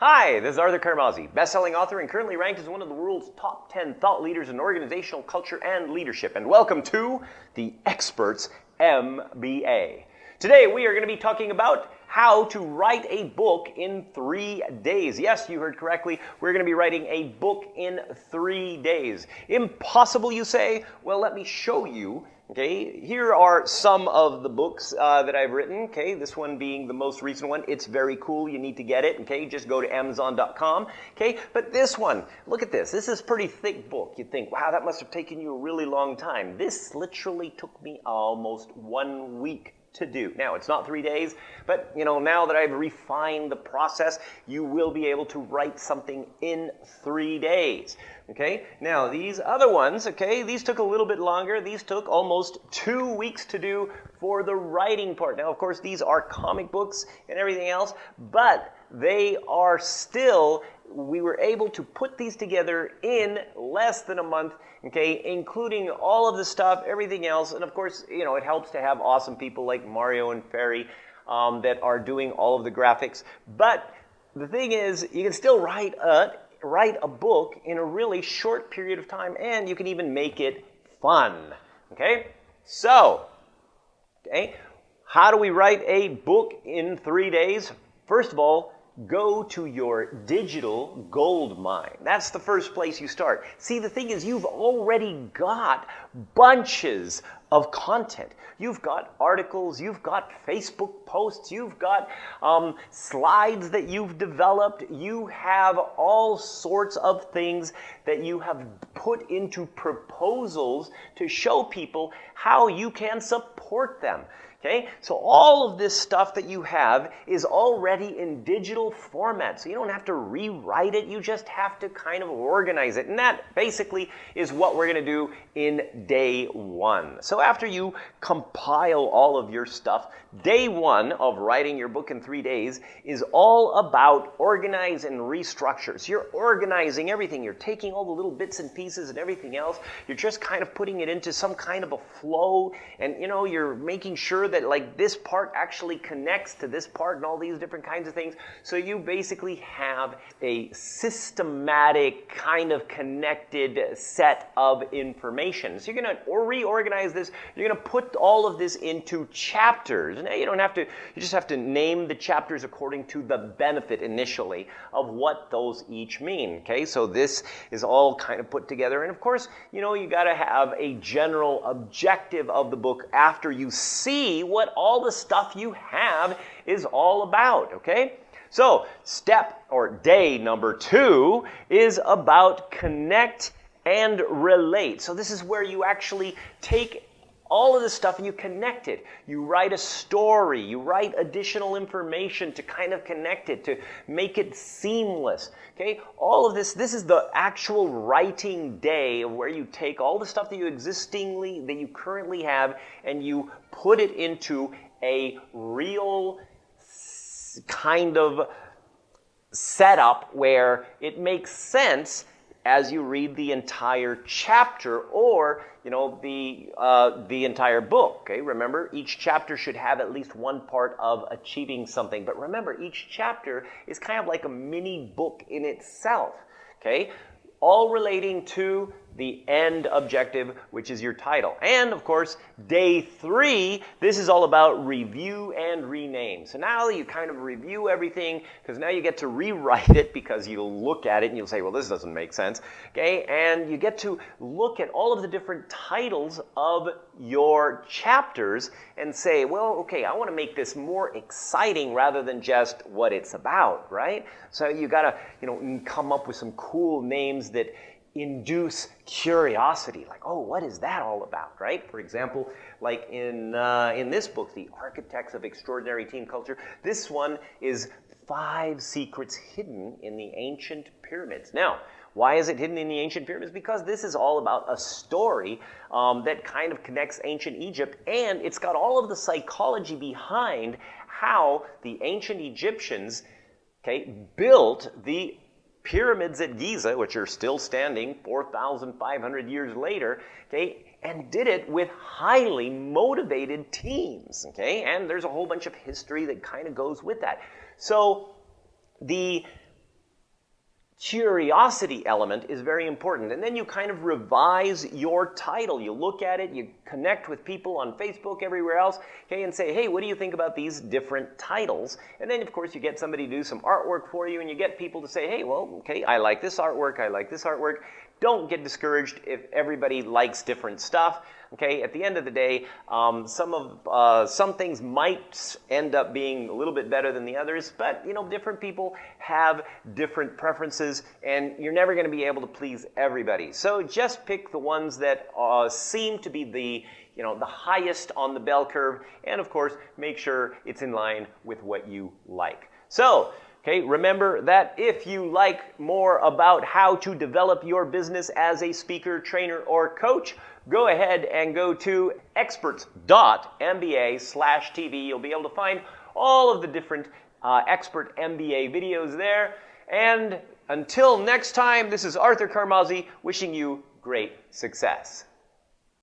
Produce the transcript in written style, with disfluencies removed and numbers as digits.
Hi, this is Arthur Carmazzi, best-selling author and currently ranked as one of the world's top 10 thought leaders in organizational culture and leadership. And welcome to the Experts MBA. Today we are going to be talking about how to write a book in 3 days. Yes, you heard correctly. We're going to be writing a book in 3 days. Impossible, you say? Well, let me show you. Okay, here are some of the books that I've written. Okay, this one being the most recent one. It's very cool. You need to get it. Okay, just go to Amazon.com. Okay, but this one, look at this. This is a pretty thick book. You'd think, wow, that must have taken you a really long time. This literally took me almost 1 week to do. Now, it's not 3 days, but now that I've refined the process, you will be able to write something in 3 days. Okay, now these other ones, okay, these took a little bit longer. These took almost 2 weeks to do for the writing part. Now, of course, these are comic books and everything else, but they are still, we were able to put these together in less than a month, okay, including all of the stuff, everything else. And of course, it helps to have awesome people like Mario and Ferry that are doing all of the graphics. But the thing is, you can still write a book in a really short period of time, and you can even make it fun. Okay? So, how do we write a book in 3 days? First of all, go to your digital gold mine. That's the first place you start. See, the thing is, you've already got bunches of content. You've got articles, you've got Facebook posts, you've got slides that you've developed, you have all sorts of things that you have put into proposals to show people how you can support them. Okay, so all of this stuff that you have is already in digital format. So you don't have to rewrite it. You just have to kind of organize it. And that basically is what we're going to do in day one. So after you compile all of your stuff, day one of writing your book in 3 days is all about organize and restructure. So you're organizing everything. You're taking all the little bits and pieces and everything else. You're just kind of putting it into some kind of a flow. And, you're making sure that like this part actually connects to this part and all these different kinds of things. So you basically have a systematic kind of connected set of information. So you're going to reorganize this. You're going to put all of this into chapters. Now you just have to name the chapters according to the benefit initially of what those each mean. Okay, so this is all kind of put together. And of course, you got to have a general objective of the book after you see what all the stuff you have is all about, okay? So, day number 2 is about connect and relate. So this is where you actually take all of this stuff and you connect it. You write a story, you write additional information to kind of connect it, to make it seamless. Okay? All of this is the actual writing day of where you take all the stuff that you currently have and you put it into a real kind of setup where it makes sense as you read the entire chapter or the entire book. Okay, remember, each chapter should have at least one part of achieving something. But remember, each chapter is kind of like a mini book in itself. Okay, all relating to the end objective, which is your title. And of course, day 3, this is all about review and rename. So now you kind of review everything, because now you get to rewrite it, because you'll look at it and you'll say, well, this doesn't make sense. Okay, and you get to look at all of the different titles of your chapters and say, well, okay, I want to make this more exciting rather than just what it's about, right? So you got to, come up with some cool names that induce curiosity, like, oh, what is that all about, right? For example, like in this book, The Architects of Extraordinary Team Culture, this one is 5 secrets hidden in the ancient pyramids. Now, why is it hidden in the ancient pyramids? Because this is all about a story that kind of connects ancient Egypt, and it's got all of the psychology behind how the ancient Egyptians, built the pyramids at Giza, which are still standing 4,500 years later, and did it with highly motivated teams, and there's a whole bunch of history that kind of goes with that. So the curiosity element is very important. And then you kind of revise your title. You look at it, you connect with people on Facebook, everywhere else, okay, and say, hey, what do you think about these different titles? And then, of course, you get somebody to do some artwork for you, and you get people to say, hey, well, okay, I like this artwork, I like this artwork. Don't get discouraged if everybody likes different stuff. Okay, at the end of the day, some things might end up being a little bit better than the others, but you know, different people have different preferences, and you're never going to be able to please everybody. So just pick the ones that seem to be the highest on the bell curve, and of course, make sure it's in line with what you like. So, okay, remember that if you like more about how to develop your business as a speaker, trainer, or coach, go ahead and go to experts.mba/TV. You'll be able to find all of the different Expert MBA videos there. And until next time, this is Arthur Carmazzi wishing you great success.